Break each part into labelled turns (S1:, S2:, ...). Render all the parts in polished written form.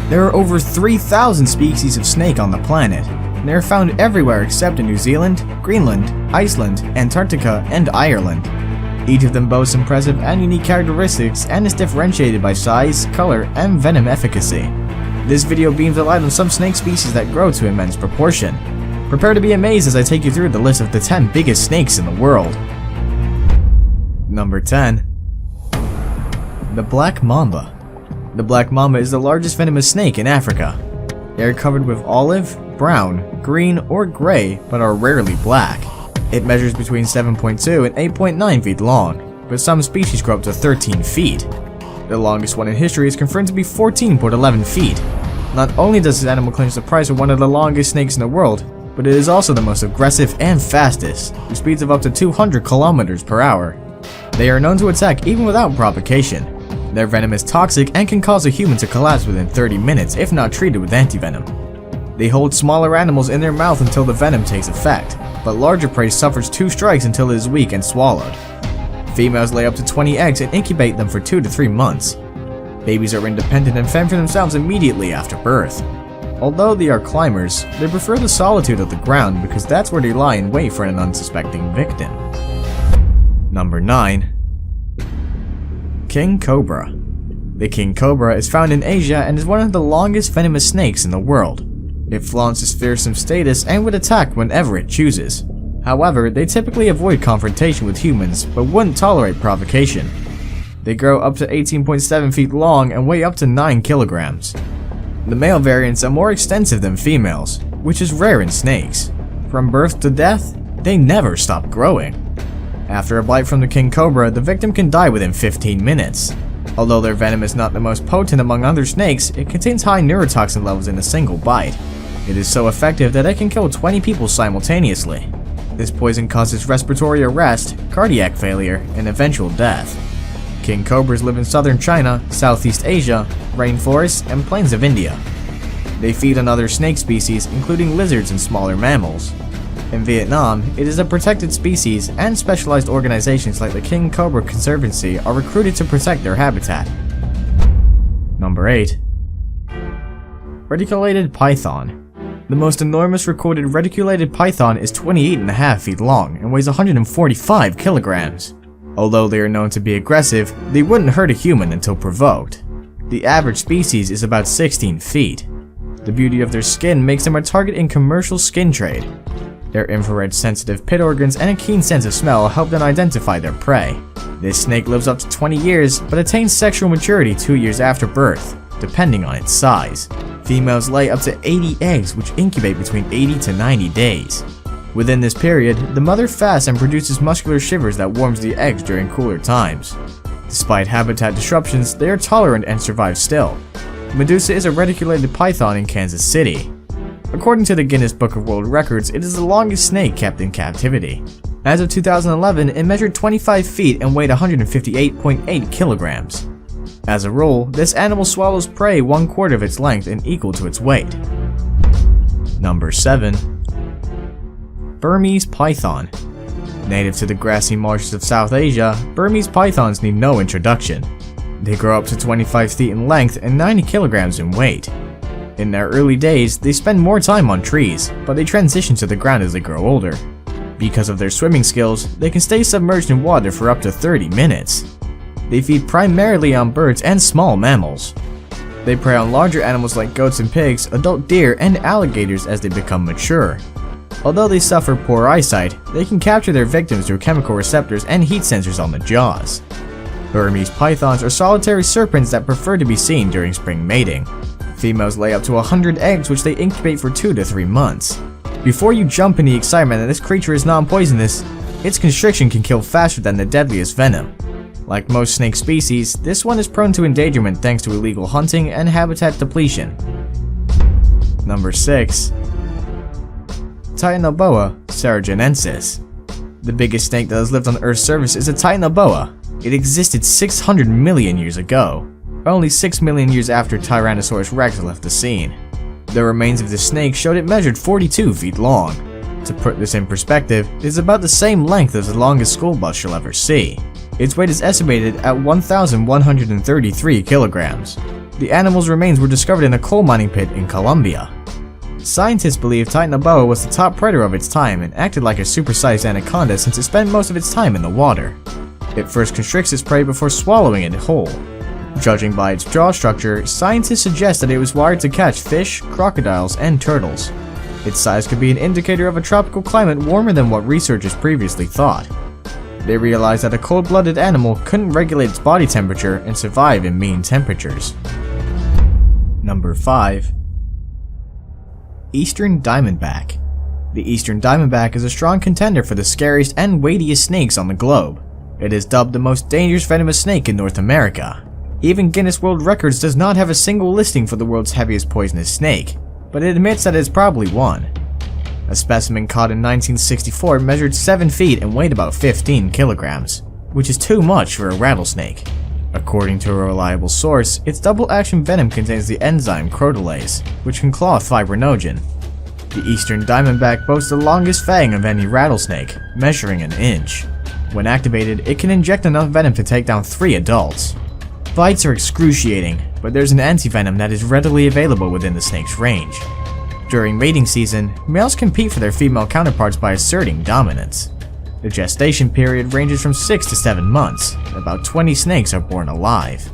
S1: There are over 3,000 species of snake on the planet, and they are found everywhere except in New Zealand, Greenland, Iceland, Antarctica, and Ireland. Each of them boasts impressive and unique characteristics and is differentiated by size, color, and venom efficacy. This video beams a light on some snake species that grow to immense proportion. Prepare to be amazed as I take you through the list of the 10 biggest snakes in the world. Number 10. The Black Mamba. The Black Mamba is the largest venomous snake in Africa. They are covered with olive, brown, green, or gray, but are rarely black. It measures between 7.2 and 8.9 feet long, but some species grow up to 13 feet. The longest one in history is confirmed to be 14.11 feet. Not only does this animal clinch the prize of one of the longest snakes in the world, but it is also the most aggressive and fastest, with speeds of up to 200 kilometers per hour. They are known to attack even without provocation. Their venom is toxic and can cause a human to collapse within 30 minutes if not treated with antivenom. They hold smaller animals in their mouth until the venom takes effect, but larger prey suffers 2 strikes until it is weak and swallowed. Females lay up to 20 eggs and incubate them for 2 to 3 months. Babies are independent and fend for themselves immediately after birth. Although they are climbers, they prefer the solitude of the ground because that's where they lie in wait for an unsuspecting victim. Number 9. King Cobra. The king cobra is found in Asia and is one of the longest venomous snakes in the world. It flaunts its fearsome status and would attack whenever it chooses. However, they typically avoid confrontation with humans but wouldn't tolerate provocation. They grow up to 18.7 feet long and weigh up to 9 kilograms. The male variants are more extensive than females, which is rare in snakes. From birth to death, they never stop growing. After a bite from the king cobra, the victim can die within 15 minutes. Although their venom is not the most potent among other snakes, it contains high neurotoxin levels in a single bite. It is so effective that it can kill 20 people simultaneously. This poison causes respiratory arrest, cardiac failure, and eventual death. King cobras live in southern China, Southeast Asia, rainforests, and plains of India. They feed on other snake species, including lizards and smaller mammals. In Vietnam, it is a protected species, and specialized organizations like the King Cobra Conservancy are recruited to protect their habitat. Number 8. Reticulated Python. The most enormous recorded reticulated python is 28.5 feet long and weighs 145 kilograms. Although they are known to be aggressive, they wouldn't hurt a human until provoked. The average species is about 16 feet. The beauty of their skin makes them a target in commercial skin trade. Their infrared-sensitive pit organs and a keen sense of smell help them identify their prey. This snake lives up to 20 years, but attains sexual maturity 2 years after birth, depending on its size. Females lay up to 80 eggs, which incubate between 80 to 90 days. Within this period, the mother fasts and produces muscular shivers that warms the eggs during cooler times. Despite habitat disruptions, they are tolerant and survive still. Medusa is a reticulated python in Kansas City. According to the Guinness Book of World Records, it is the longest snake kept in captivity. As of 2011, it measured 25 feet and weighed 158.8 kilograms. As a rule, this animal swallows prey 1/4 of its length and equal to its weight. Number 7. Burmese Python. Native to the grassy marshes of South Asia, Burmese pythons need no introduction. They grow up to 25 feet in length and 90 kilograms in weight. In their early days, they spend more time on trees, but they transition to the ground as they grow older. Because of their swimming skills, they can stay submerged in water for up to 30 minutes. They feed primarily on birds and small mammals. They prey on larger animals like goats and pigs, adult deer, and alligators as they become mature. Although they suffer poor eyesight, they can capture their victims through chemical receptors and heat sensors on the jaws. Burmese pythons are solitary serpents that prefer to be seen during spring mating. Females lay up to 100 eggs, which they incubate for 2 to 3 months. Before you jump in the excitement that this creature is non-poisonous, its constriction can kill faster than the deadliest venom. Like most snake species, this one is prone to endangerment thanks to illegal hunting and habitat depletion. Number 6. Titanoboa ceruginoensis. The biggest snake that has lived on Earth's surface is a Titanoboa. It existed 600 million years ago, only 6 million years after Tyrannosaurus rex left the scene. The remains of the snake showed it measured 42 feet long. To put this in perspective, it is about the same length as the longest school bus you'll ever see. Its weight is estimated at 1,133 kilograms. the animal's remains were discovered in a coal mining pit in Colombia. Scientists believe Titanoboa was the top predator of its time and acted like a supersized anaconda since it spent most of its time in the water. It first constricts its prey before swallowing it whole. Judging by its jaw structure, scientists suggest that it was wired to catch fish, crocodiles, and turtles. Its size could be an indicator of a tropical climate warmer than what researchers previously thought. They realized that a cold-blooded animal couldn't regulate its body temperature and survive in mean temperatures. Number 5. Eastern Diamondback. The Eastern Diamondback is a strong contender for the scariest and weightiest snakes on the globe. It is dubbed the most dangerous venomous snake in North America. Even Guinness World Records does not have a single listing for the world's heaviest poisonous snake, but it admits that it is probably one. A specimen caught in 1964 measured 7 feet and weighed about 15 kilograms, which is too much for a rattlesnake. According to a reliable source, its double-action venom contains the enzyme crotalase, which can claw fibrinogen. The Eastern Diamondback boasts the longest fang of any rattlesnake, measuring an inch. When activated, it can inject enough venom to take down 3 adults. Bites are excruciating, but there's an antivenom that is readily available within the snake's range. During mating season, males compete for their female counterparts by asserting dominance. The gestation period ranges from 6 to 7 months. About 20 snakes are born alive.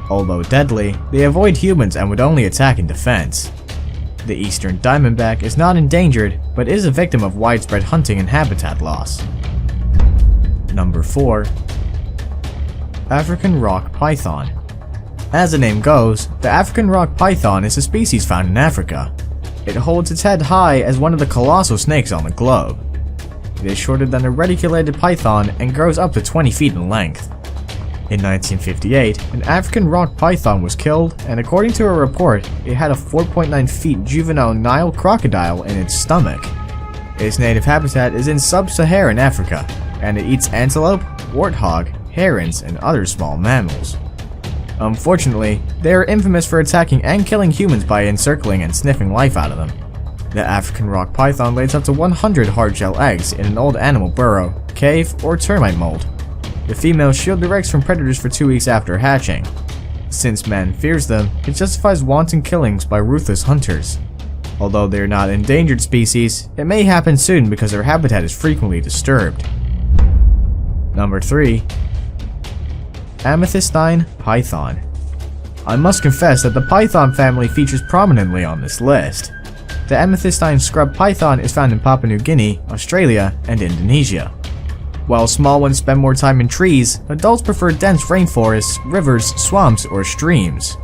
S1: Although deadly, they avoid humans and would only attack in defense. The Eastern Diamondback is not endangered, but is a victim of widespread hunting and habitat loss. Number 4. African Rock Python. As the name goes, the African Rock Python is a species found in Africa. It holds its head high as one of the colossal snakes on the globe. It is shorter than a reticulated python and grows up to 20 feet in length. In 1958, an African rock python was killed, and according to a report, it had a 4.9 feet juvenile Nile crocodile in its stomach. Its native habitat is in sub-Saharan Africa, and it eats antelope, warthog, herons, and other small mammals. Unfortunately, they are infamous for attacking and killing humans by encircling and sniffing life out of them. The African rock python lays up to 100 hard-shell eggs in an old animal burrow, cave, or termite mold. The females shield their eggs from predators for 2 weeks after hatching. Since man fears them, it justifies wanton killings by ruthless hunters. Although they are not an endangered species, it may happen soon because their habitat is frequently disturbed. Number 3. Amethystine Python. I must confess that the python family features prominently on this list. The amethystine scrub python is found in Papua New Guinea, Australia, and Indonesia. While small ones spend more time in trees, adults prefer dense rainforests, rivers, swamps, or streams.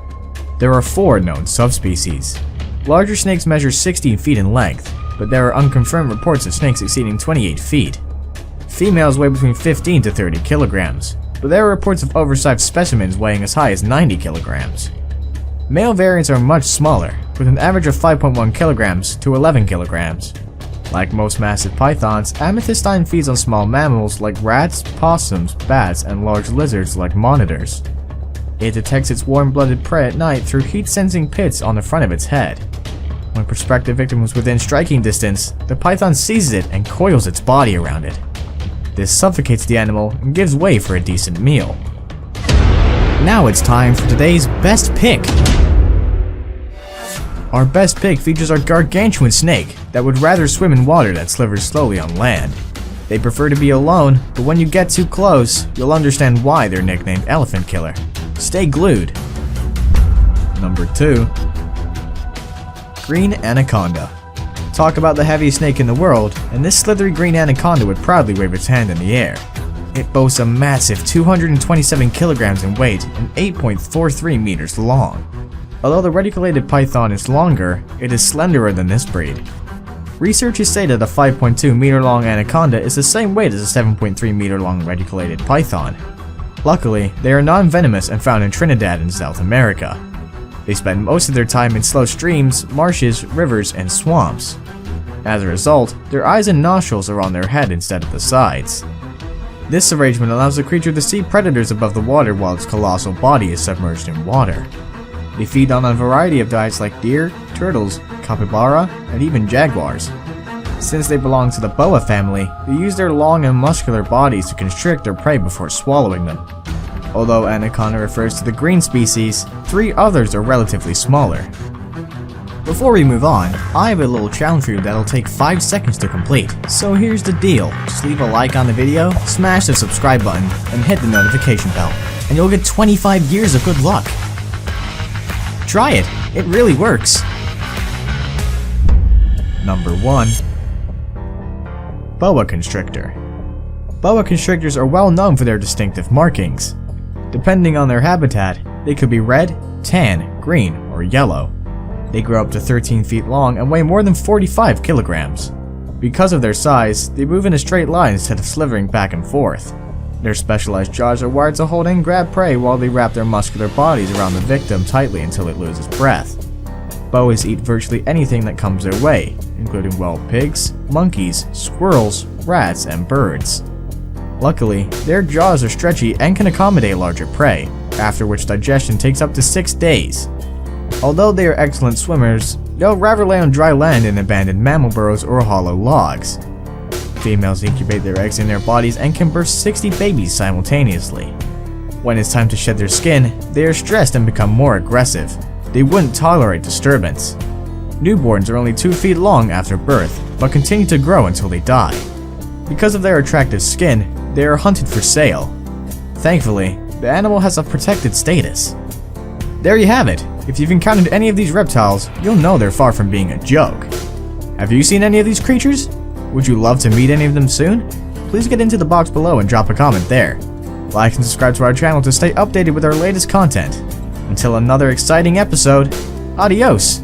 S1: There are 4 known subspecies. Larger snakes measure 16 feet in length, but there are unconfirmed reports of snakes exceeding 28 feet. Females weigh between 15 to 30 kilograms, but there are reports of oversized specimens weighing as high as 90 kilograms. Male variants are much smaller, with an average of 5.1 kilograms to 11 kilograms. Like most massive pythons, amethystine feeds on small mammals like rats, possums, bats, and large lizards like monitors. It detects its warm-blooded prey at night through heat-sensing pits on the front of its head. When prospective victim is within striking distance, the python seizes it and coils its body around it. This suffocates the animal and gives way for a decent meal. Now it's time for today's best pick. Our best pick features our gargantuan snake that would rather swim in water that slithers slowly on land. They prefer to be alone, but when you get too close, you'll understand why they're nicknamed Elephant Killer. Stay glued. Number 2. Green Anaconda. Talk about the heaviest snake in the world, and this slithery green anaconda would proudly wave its hand in the air. It boasts a massive 227 kilograms in weight and 8.43 meters long. Although the reticulated python is longer, it is slenderer than this breed. Researchers say that a 5.2 meter long anaconda is the same weight as a 7.3 meter long reticulated python. Luckily, they are non-venomous and found in Trinidad and South America. They spend most of their time in slow streams, marshes, rivers, and swamps. As a result, their eyes and nostrils are on their head instead of the sides. This arrangement allows the creature to see predators above the water while its colossal body is submerged in water. They feed on a variety of diets like deer, turtles, capybara, and even jaguars. Since they belong to the boa family, they use their long and muscular bodies to constrict their prey before swallowing them. Although Anaconda refers to the green species, 3 others are relatively smaller. Before we move on, I have a little challenge for you that'll take 5 seconds to complete. So here's the deal, just leave a like on the video, smash the subscribe button, and hit the notification bell, and you'll get 25 years of good luck. Try it, it really works. Number 1. Boa constrictor. Boa constrictors are well known for their distinctive markings. Depending on their habitat, they could be red, tan, green, or yellow. They grow up to 13 feet long and weigh more than 45 kilograms. Because of their size, they move in a straight line instead of slithering back and forth. Their specialized jaws are wired to hold and grab prey while they wrap their muscular bodies around the victim tightly until it loses breath. Boas eat virtually anything that comes their way, including wild pigs, monkeys, squirrels, rats, and birds. Luckily, their jaws are stretchy and can accommodate larger prey, after which digestion takes up to 6 days. Although they are excellent swimmers, they'll rather lay on dry land in abandoned mammal burrows or hollow logs. Females incubate their eggs in their bodies and can birth 60 babies simultaneously. When it's time to shed their skin, they are stressed and become more aggressive. They wouldn't tolerate disturbance. Newborns are only 2 feet long after birth, but continue to grow until they die. Because of their attractive skin, they are hunted for sale. Thankfully, the animal has a protected status. There you have it. If you've encountered any of these reptiles, you'll know they're far from being a joke. Have you seen any of these creatures? Would you love to meet any of them soon? Please get into the box below and drop a comment there. Like and subscribe to our channel to stay updated with our latest content. Until another exciting episode, adios!